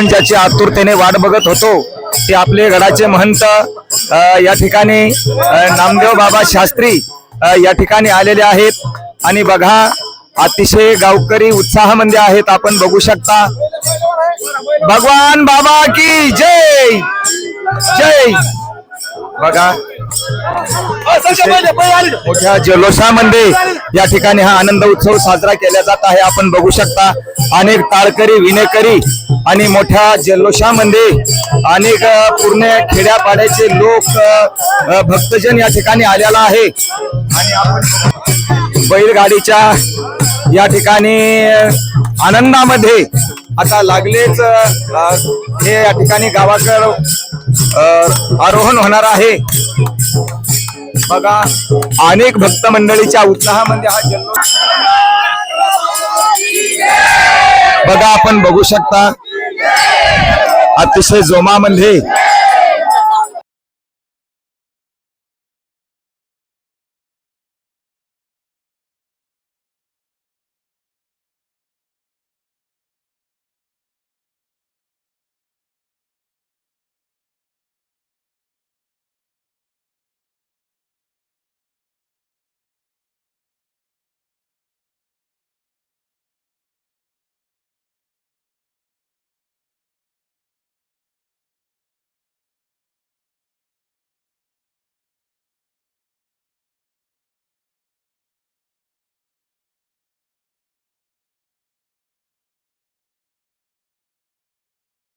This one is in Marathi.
आपण ज्याची आतुरतेने वाट बघत होतो ते आपले गडाचे महंत या ठिकाणी नामदेव बाबा शास्त्री या ठिकाणी आलेले आहेत आणि बघा अतिशय गावकरी उत्साहामध्ये आहेत. आपण बघू शकता. भगवान बाबा की जय जय. बघा मोठ्या जल्लोषामध्ये या ठिकाणी हा आनंद उत्सव साजरा केला जात आहे. आपण बघू शकता अनेक टाळकरी विणेकरी आणि मोठ्या जल्लोषामध्ये अनेक पूर्ण खेड्यापाड्याचे लोक भक्तजन या ठिकाणी आलेला आहे आणि आपण बैलगाडीच्या या ठिकाणी आनंदामध्ये आता लागलेच हे या ठिकाणी गावाकडे आरोहण होणार आहे. बघा अनेक भक्त मंडळीच्या उत्साहामध्ये हा जल्लोष बघा आपण बघू शकता. अतिशय जोमामध्ये